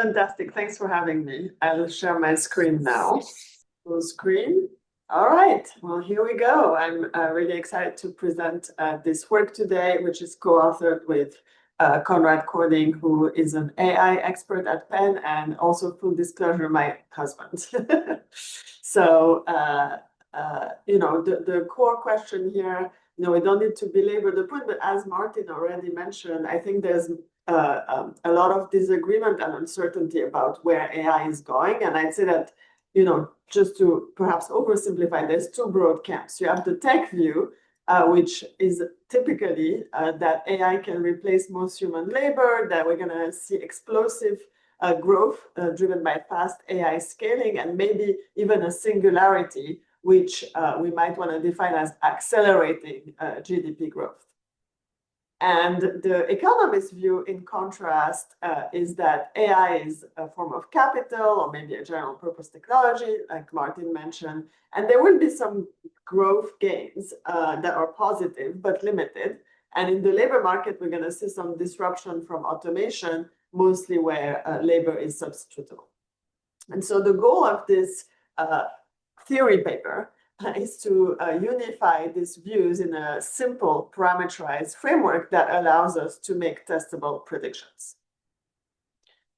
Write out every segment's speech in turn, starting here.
Fantastic. Thanks for having me. I'll share my screen now. Full screen. All right. Well, here we go. I'm really excited to present this work today, which is co-authored with Conrad Cording, who is an AI expert at Penn, and also, full disclosure, my husband. So, the core question here, we don't need to belabor the point, but as Martin already mentioned, I think there's a lot of disagreement and uncertainty about where AI is going. And I'd say that, just to perhaps oversimplify, there's two broad camps. You have the tech view, which is typically that AI can replace most human labor, that we're going to see explosive growth driven by fast AI scaling, and maybe even a singularity, which we might want to define as accelerating GDP growth. And the Economist view, in contrast, is that AI is a form of capital or maybe a general purpose technology, like Martin mentioned, and there will be some growth gains that are positive but limited. And in the labor market, we're going to see some disruption from automation, mostly where labor is substitutable. And so the goal of this theory paper is to unify these views in a simple parameterized framework that allows us to make testable predictions.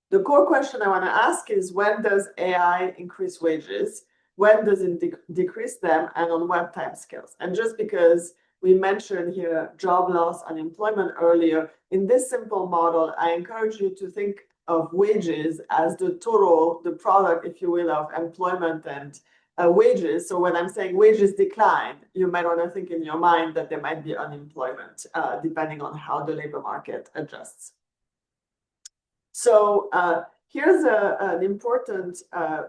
The core question I want to ask is, when does AI increase wages? When does it decrease them, and on what timescales? And just because we mentioned here job loss, unemployment earlier, in this simple model, I encourage you to think of wages as the total, the product, if you will, of employment and wages. So when I'm saying wages decline, you might want to think in your mind that there might be unemployment, depending on how the labor market adjusts. So here's an important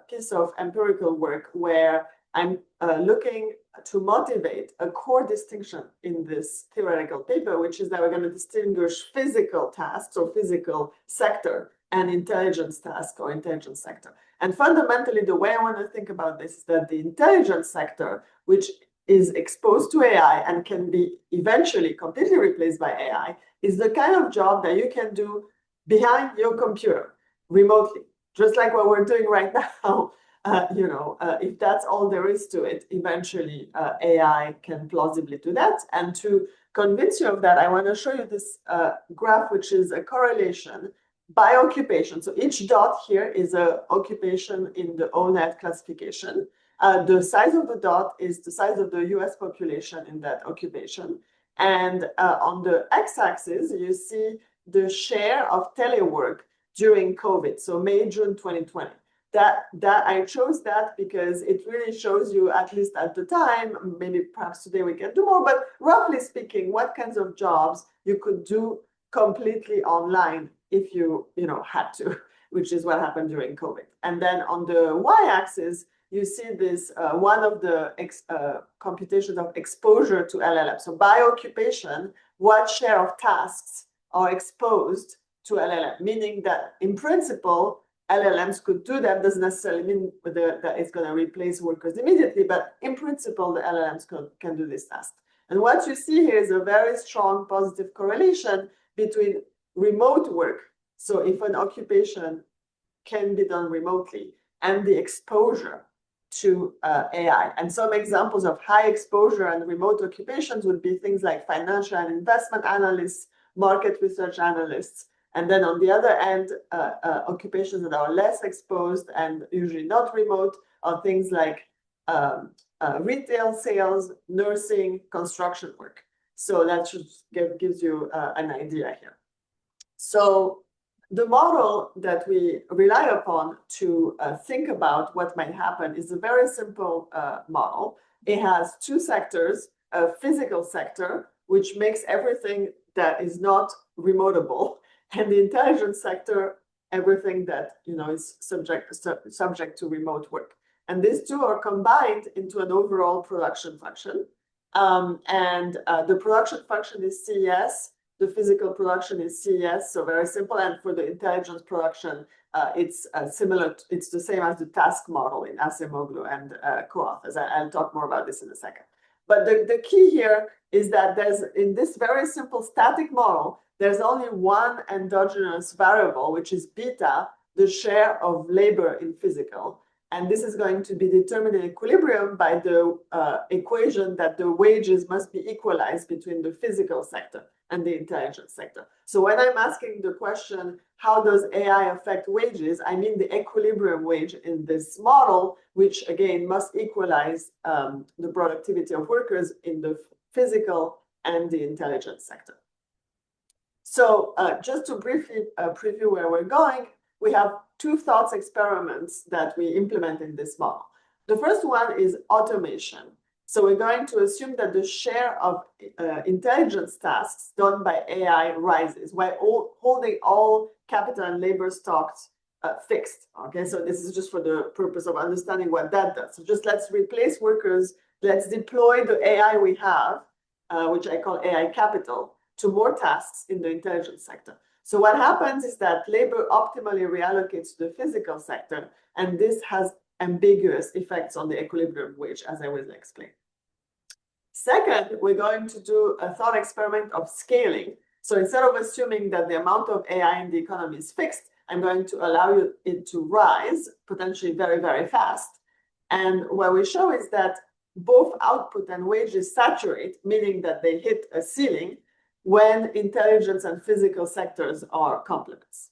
piece of empirical work where I'm looking to motivate a core distinction in this theoretical paper, which is that we're going to distinguish physical tasks or physical sector and intelligence task or intelligence sector. And fundamentally, the way I want to think about this is that the intelligence sector, which is exposed to AI and can be eventually completely replaced by AI, is the kind of job that you can do behind your computer remotely, just like what we're doing right now. If that's all there is to it, eventually AI can plausibly do that. And to convince you of that, I want to show you this graph, which is a correlation by occupation. So each dot here is an occupation in the ONET classification. The size of the dot is the size of the US population in that occupation. And on the x-axis, you see the share of telework during COVID, so May, June 2020. That I chose that because it really shows you, at least at the time, maybe perhaps today we can do more, but roughly speaking, what kinds of jobs you could do completely online if you had to, which is what happened during COVID. And then on the y-axis, you see this one of the computations of exposure to LLM. So by occupation, what share of tasks are exposed to LLM, meaning that in principle, LLMs could do that. Doesn't necessarily mean that it's going to replace workers immediately, but in principle, the LLMs can do this task. And what you see here is a very strong positive correlation between remote work, so if an occupation can be done remotely, and the exposure to AI. And some examples of high exposure and remote occupations would be things like financial and investment analysts, market research analysts, and then on the other end, occupations that are less exposed and usually not remote are things like retail sales, nursing, construction work. So that should gives you an idea here. So the model that we rely upon to think about what might happen is a very simple model. It has two sectors: a physical sector, which makes everything that is not remotable, and the intelligence sector, everything that is subject to remote work. And these two are combined into an overall production function. The production function is CES. The physical production is CES, so very simple. And for the intelligence production, it's similar. It's the same as the task model in Acemoglu and co-authors. I'll talk more about this in a second. But the key here is that there's, in this very simple static model, there's only one endogenous variable, which is beta, the share of labor in physical. And this is going to be determined in equilibrium by the equation that the wages must be equalized between the physical sector and the intelligence sector. So when I'm asking the question, how does AI affect wages? I mean the equilibrium wage in this model, which again must equalize the productivity of workers in the physical and the intelligence sector. So just to briefly preview where we're going, we have two thoughts experiments that we implement in this model. The first one is automation. So we're going to assume that the share of intelligence tasks done by AI rises while holding all capital and labor stocks fixed. Okay, so this is just for the purpose of understanding what that does. So just let's replace workers. Let's deploy the AI we have, which I call AI capital, to more tasks in the intelligence sector. So what happens is that labor optimally reallocates to the physical sector, and this has ambiguous effects on the equilibrium wage, as I will explain. Second, we're going to do a thought experiment of scaling. So instead of assuming that the amount of AI in the economy is fixed, I'm going to allow it to rise, potentially very, very fast. And what we show is that both output and wages saturate, meaning that they hit a ceiling when intelligence and physical sectors are complements.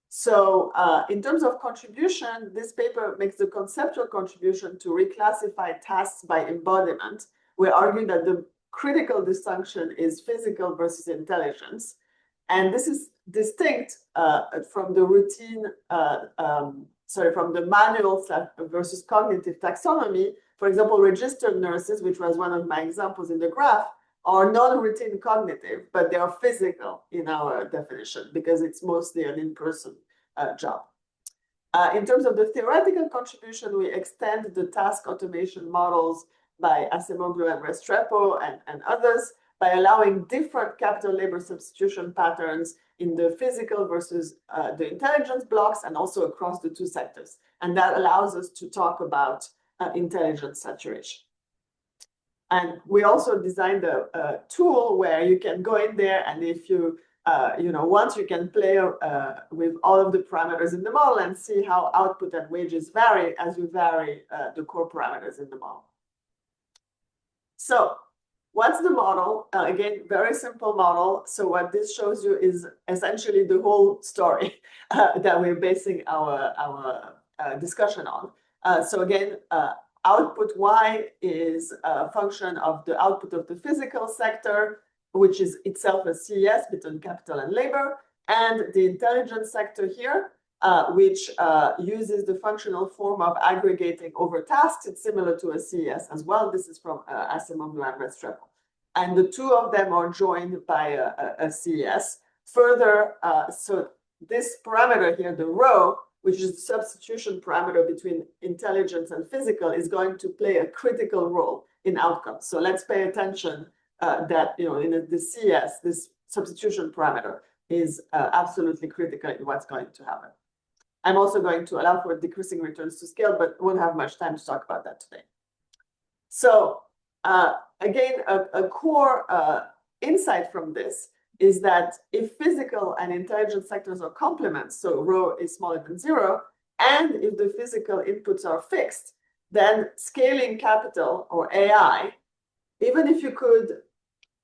So in terms of contribution, this paper makes the conceptual contribution to reclassify tasks by embodiment. We argue that the critical distinction is physical versus intelligence. And this is distinct from the routine, from the manual versus cognitive taxonomy. For example, registered nurses, which was one of my examples in the graph, are non-routine cognitive, but they are physical in our definition because it's mostly an in-person job. In terms of the theoretical contribution, we extend the task automation models by Acemoglu and Restrepo and others by allowing different capital labor substitution patterns in the physical versus the intelligence blocks and also across the two sectors. And that allows us to talk about intelligence saturation. And we also designed a tool where you can go in there, and if you, once you can play with all of the parameters in the model and see how output and wages vary as you vary the core parameters in the model. So what's the model? Again, very simple model. So what this shows you is essentially the whole story that we're basing our discussion on. So again, output Y is a function of the output of the physical sector, which is itself a CES between capital and labor, and the intelligence sector here, which uses the functional form of aggregating over tasks. It's similar to a CES as well. This is from Acemoglu and Restrepo. And the two of them are joined by a CES. Further, so this parameter here, the rho, which is the substitution parameter between intelligence and physical, is going to play a critical role in outcomes. So let's pay attention that in the CS, this substitution parameter is absolutely critical in what's going to happen. I'm also going to allow for decreasing returns to scale, but won't have much time to talk about that today. So again, a core insight from this is that if physical and intelligence sectors are complements, so rho is smaller than 0, and if the physical inputs are fixed, then scaling capital or AI, even if you could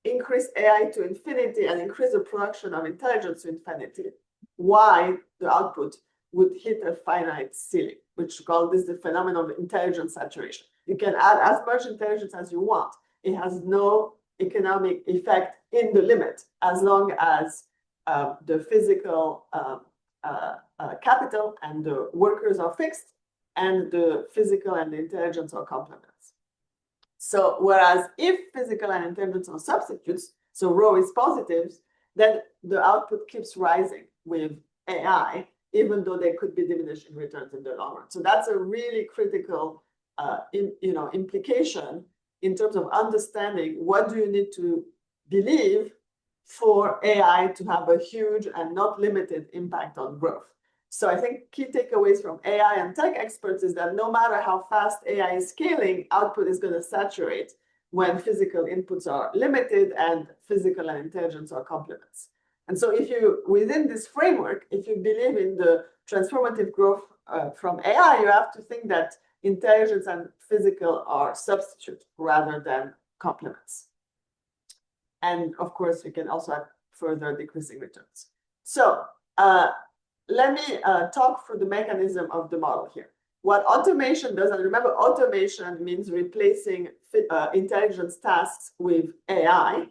increase AI to infinity and increase the production of intelligence to infinity, Y, the output, would hit a finite ceiling, which we call this the phenomenon of intelligence saturation. You can add as much intelligence as you want. It has no economic effect in the limit as long as the physical capital and the workers are fixed and the physical and the intelligence are complements. So whereas if physical and intelligence are substitutes, so rho is positives, then the output keeps rising with AI, even though there could be diminishing returns in the long run. So that's a really critical implication in terms of understanding what do you need to believe for AI to have a huge and not limited impact on growth. So I think key takeaways from AI and tech experts is that no matter how fast AI is scaling, output is going to saturate when physical inputs are limited and physical and intelligence are complements. And so if you, within this framework, if you believe in the transformative growth from AI, you have to think that intelligence and physical are substitute rather than complements. And of course, we can also have further decreasing returns. So let me talk through the mechanism of the model here. What automation does, and remember, automation means replacing intelligence tasks with AI,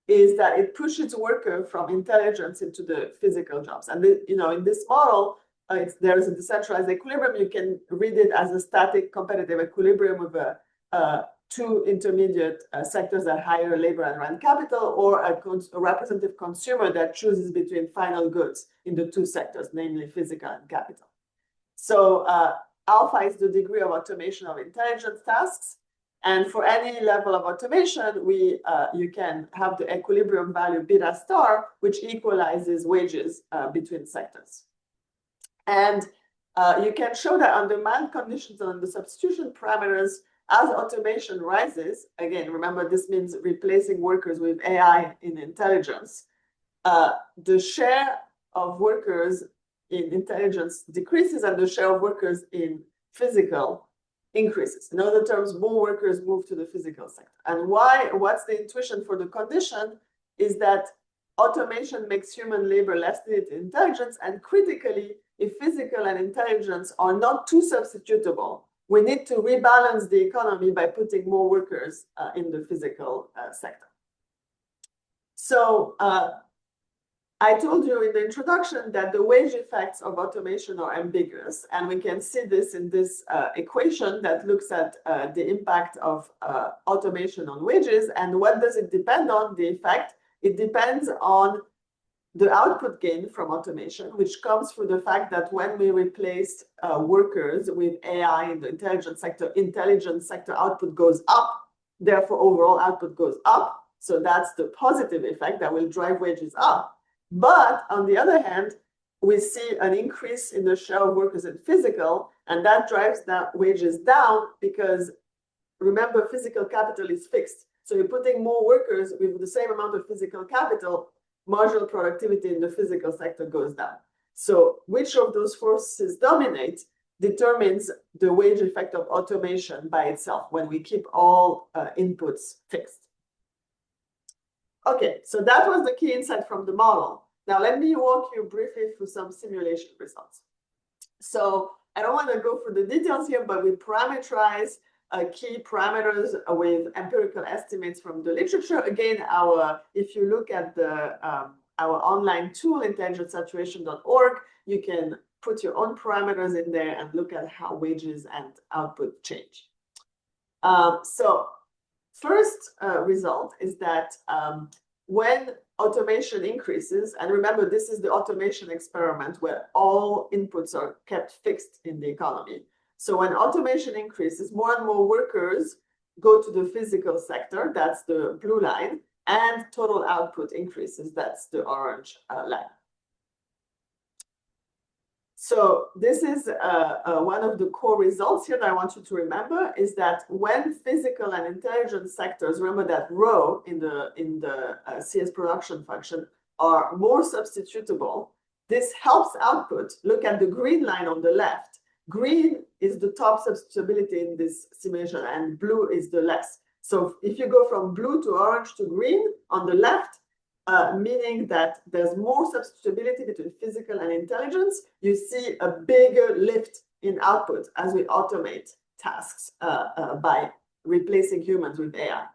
is that it pushes worker from intelligence into the physical jobs. And in this model, there is a decentralized equilibrium. You can read it as a static competitive equilibrium with two intermediate sectors that hire labor and rent capital, or a representative consumer that chooses between final goods in the two sectors, namely physical and capital. So alpha is the degree of automation of intelligence tasks. And for any level of automation, you can have the equilibrium value beta star, which equalizes wages between sectors. And you can show that under mild conditions and under substitution parameters, as automation rises, again, remember this means replacing workers with AI in intelligence, the share of workers in intelligence decreases and the share of workers in physical increases. In other terms, more workers move to the physical sector. And what's the intuition for the condition is that automation makes human labor less needed in intelligence, and critically, if physical and intelligence are not too substitutable, we need to rebalance the economy by putting more workers in the physical sector. So I told you in the introduction that the wage effects of automation are ambiguous, and we can see this in this equation that looks at the impact of automation on wages. And what does it depend on, the effect? It depends on the output gain from automation, which comes from the fact that when we replace workers with AI in the intelligence sector output goes up, therefore overall output goes up. So that's the positive effect that will drive wages up. But on the other hand, we see an increase in the share of workers in physical, and that drives that wages down because, remember, physical capital is fixed. So you're putting more workers with the same amount of physical capital, marginal productivity in the physical sector goes down. So which of those forces dominate determines the wage effect of automation by itself when we keep all inputs fixed. Okay, so that was the key insight from the model. Now let me walk you briefly through some simulation results. So I don't want to go through the details here, but we parameterize key parameters with empirical estimates from the literature. Again, if you look at our online tool, intelligencesaturation.org, you can put your own parameters in there and look at how wages and output change. So first result is that when automation increases, and remember, this is the automation experiment where all inputs are kept fixed in the economy. So when automation increases, more and more workers go to the physical sector, that's the blue line, and total output increases, that's the orange line. So this is one of the core results here that I want you to remember, is that when physical and intelligence sectors, remember that rho in the CS production function, are more substitutable, this helps output. Look at the green line on the left. Green is the top substitutability in this simulation, and blue is the less. So if you go from blue to orange to green on the left, meaning that there's more substitutability between physical and intelligence, you see a bigger lift in output as we automate tasks by replacing humans with AI.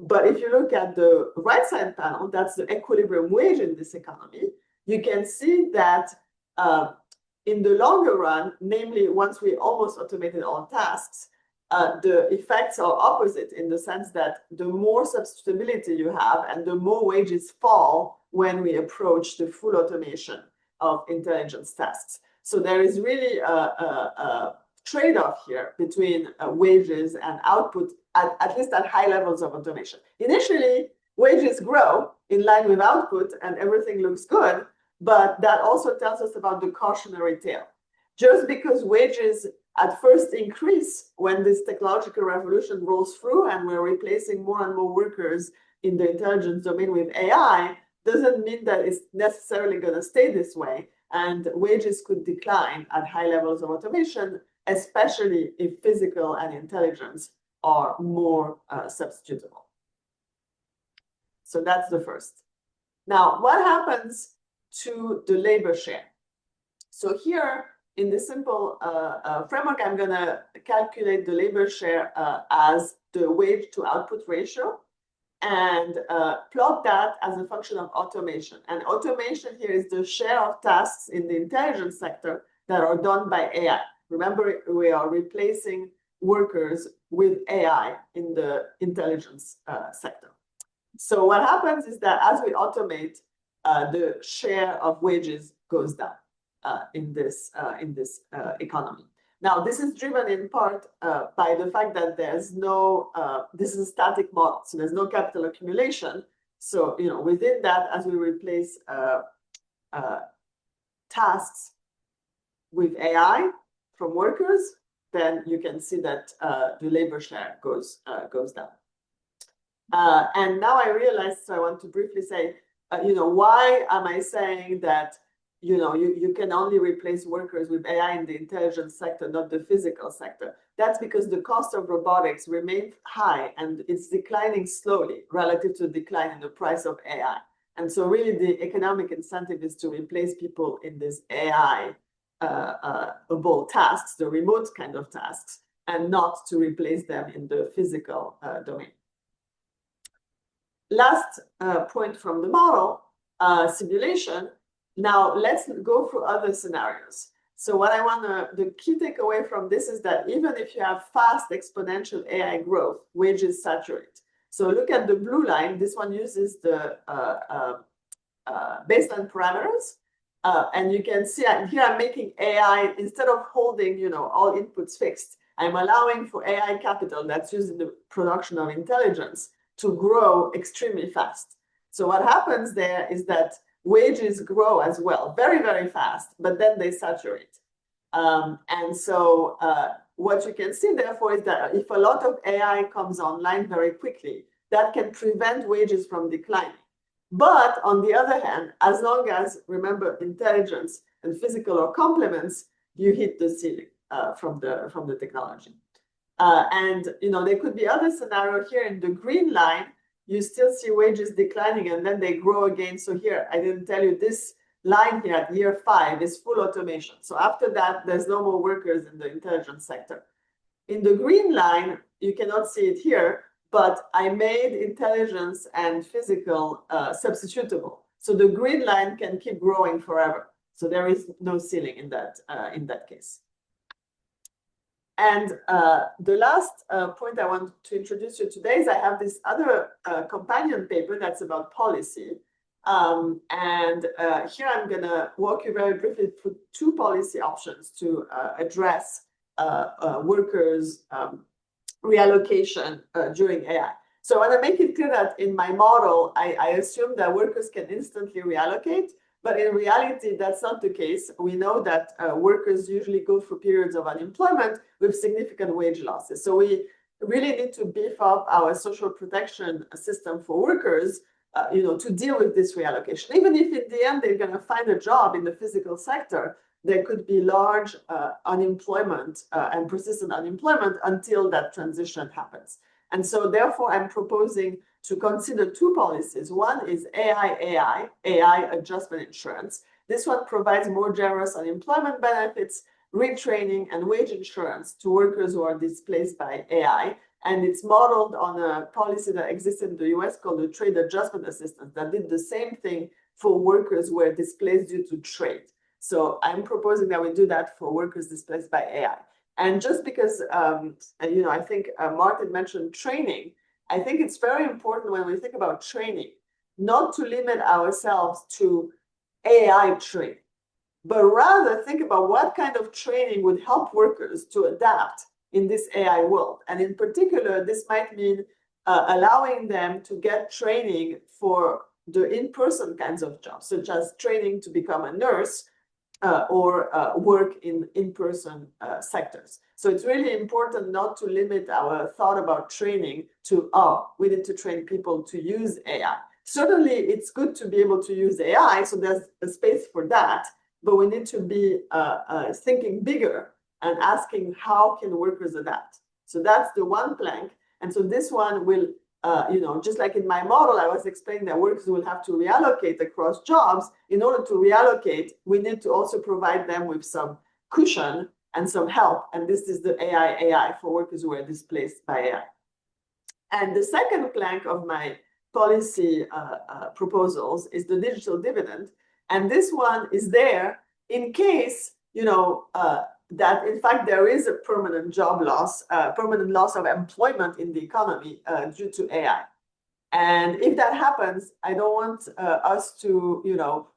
But if you look at the right side panel, that's the equilibrium wage in this economy, you can see that in the longer run, namely once we almost automated all tasks, the effects are opposite in the sense that the more substitutability you have and the more wages fall when we approach the full automation of intelligence tasks. So there is really a trade-off here between wages and output, at least at high levels of automation. Initially, wages grow in line with output and everything looks good, but that also tells us about the cautionary tale. Just because wages at first increase when this technological revolution rolls through and we're replacing more and more workers in the intelligence domain with AI, doesn't mean that it's necessarily going to stay this way, and wages could decline at high levels of automation, especially if physical and intelligence are more substitutable. So that's the first. Now, what happens to the labor share? So here, in this simple framework, I'm going to calculate the labor share as the wage to output ratio and plot that as a function of automation. And automation here is the share of tasks in the intelligence sector that are done by AI. Remember, we are replacing workers with AI in the intelligence sector. So what happens is that as we automate, the share of wages goes down in this economy. Now, this is driven in part by the fact that there's no, this is a static model, so there's no capital accumulation. So, within that, as we replace tasks with AI from workers, then you can see that the labor share goes down. And now I realized, so I want to briefly say, why am I saying that you can only replace workers with AI in the intelligence sector, not the physical sector? That's because the cost of robotics remains high and it's declining slowly relative to the decline in the price of AI. And so really the economic incentive is to replace people in this AI-able tasks, the remote kind of tasks, and not to replace them in the physical domain. Last point from the model, simulation. Now, let's go through other scenarios. So what the key takeaway from this is that even if you have fast exponential AI growth, wages saturate. So look at the blue line. This one uses the baseline parameters. And you can see here I'm making AI, instead of holding all inputs fixed, I'm allowing for AI capital that's used in the production of intelligence to grow extremely fast. So what happens there is that wages grow as well, very, very fast, but then they saturate. And so what you can see, therefore, is that if a lot of AI comes online very quickly, that can prevent wages from declining. But on the other hand, as long as, remember, intelligence and physical are complements, you hit the ceiling from the technology. And there could be other scenario here in the green line. You still see wages declining and then they grow again. So here, I didn't tell you, this line here at year 5 is full automation. So after that, there's no more workers in the intelligence sector. In the green line, you cannot see it here, but I made intelligence and physical substitutable. So the green line can keep growing forever. So there is no ceiling in that case. And the last point I want to introduce you today is I have this other companion paper that's about policy. And here I'm going to walk you very briefly through 2 policy options to address workers' reallocation during AI. So I want to make it clear that in my model, I assume that workers can instantly reallocate. But in reality, that's not the case. We know that workers usually go through periods of unemployment with significant wage losses. So we really need to beef up our social protection system for workers, to deal with this reallocation. Even if in the end they're going to find a job in the physical sector, there could be large unemployment and persistent unemployment until that transition happens. And so therefore, I'm proposing to consider 2 policies. One is AI adjustment insurance. This one provides more generous unemployment benefits, retraining, and wage insurance to workers who are displaced by AI. And it's modeled on a policy that exists in the US called the Trade Adjustment Assistance that did the same thing for workers who were displaced due to trade. So I'm proposing that we do that for workers displaced by AI. And just because, I think Martin mentioned training, I think it's very important when we think about training, not to limit ourselves to AI training, but rather think about what kind of training would help workers to adapt in this AI world. And in particular, this might mean allowing them to get training for the in-person kinds of jobs, such as training to become a nurse or work in in-person sectors. So it's really important not to limit our thought about training to, we need to train people to use AI. Certainly, it's good to be able to use AI, so there's a space for that, but we need to be thinking bigger and asking how can workers adapt. So that's the one plank. And so this one will, just like in my model, I was explaining that workers will have to reallocate across jobs. In order to reallocate, we need to also provide them with some cushion and some help. And this is the AI for workers who are displaced by AI. And the second plank of my policy proposals is the digital dividend. And this one is there in case, that in fact there is a permanent job loss, permanent loss of employment in the economy due to AI. And if that happens, I don't want us to,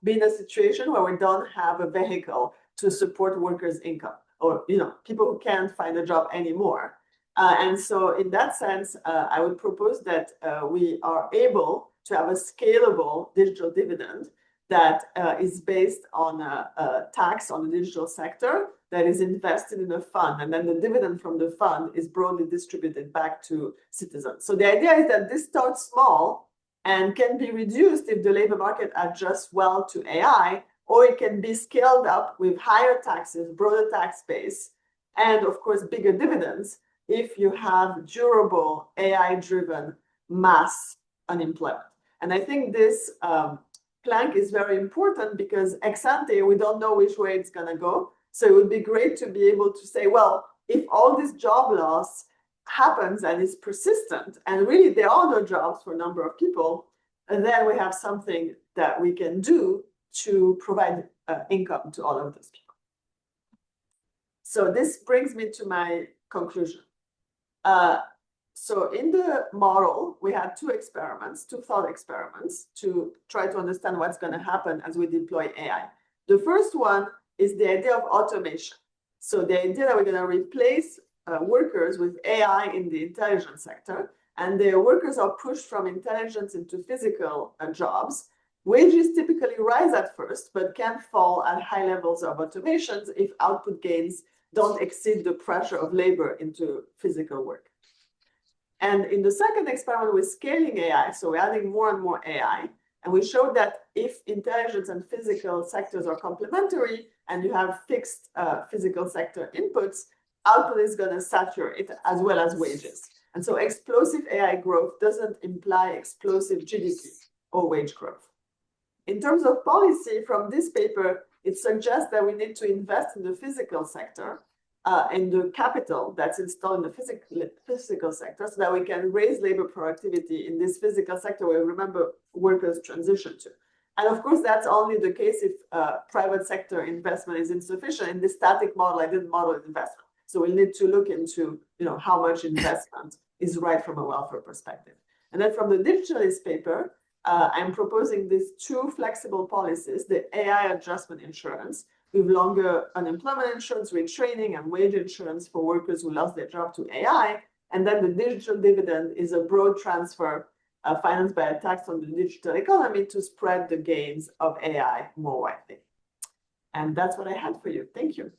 be in a situation where we don't have a vehicle to support workers' income or, people who can't find a job anymore. And so in that sense, I would propose that we are able to have a scalable digital dividend that is based on a tax on the digital sector that is invested in a fund. And then the dividend from the fund is broadly distributed back to citizens. So the idea is that this starts small and can be reduced if the labor market adjusts well to AI, or it can be scaled up with higher taxes, broader tax base, and of course, bigger dividends if you have durable AI-driven mass unemployment. And I think this plank is very important because ex ante, we don't know which way it's going to go. So it would be great to be able to say, well, if all this job loss happens and is persistent, and really there are no jobs for a number of people, and then we have something that we can do to provide income to all of those people. So this brings me to my conclusion. So in the model, we had two thought experiments to try to understand what's going to happen as we deploy AI. The first one is the idea of automation. So the idea that we're going to replace workers with AI in the intelligence sector, and the workers are pushed from intelligence into physical jobs. Wages typically rise at first, but can fall at high levels of automations if output gains don't exceed the pressure of labor into physical work. And in the second experiment, we're scaling AI, so we're adding more and more AI, and we showed that if intelligence and physical sectors are complementary and you have fixed physical sector inputs, output is going to saturate as well as wages. And so explosive AI growth doesn't imply explosive GDP or wage growth. In terms of policy, from this paper, it suggests that we need to invest in the physical sector, and the capital that's installed in the physical sector so that we can raise labor productivity in this physical sector where, remember, workers transition to. And of course, that's only the case if private sector investment is insufficient. In this static model, I didn't model investment. So we'll need to look into how much investment is right from a welfare perspective. And then from the digitalist paper, I'm proposing these two flexible policies, the AI adjustment insurance, with longer unemployment insurance, retraining, and wage insurance for workers who lost their job to AI. And then the digital dividend is a broad transfer financed by a tax on the digital economy to spread the gains of AI more widely. And that's what I had for you. Thank you.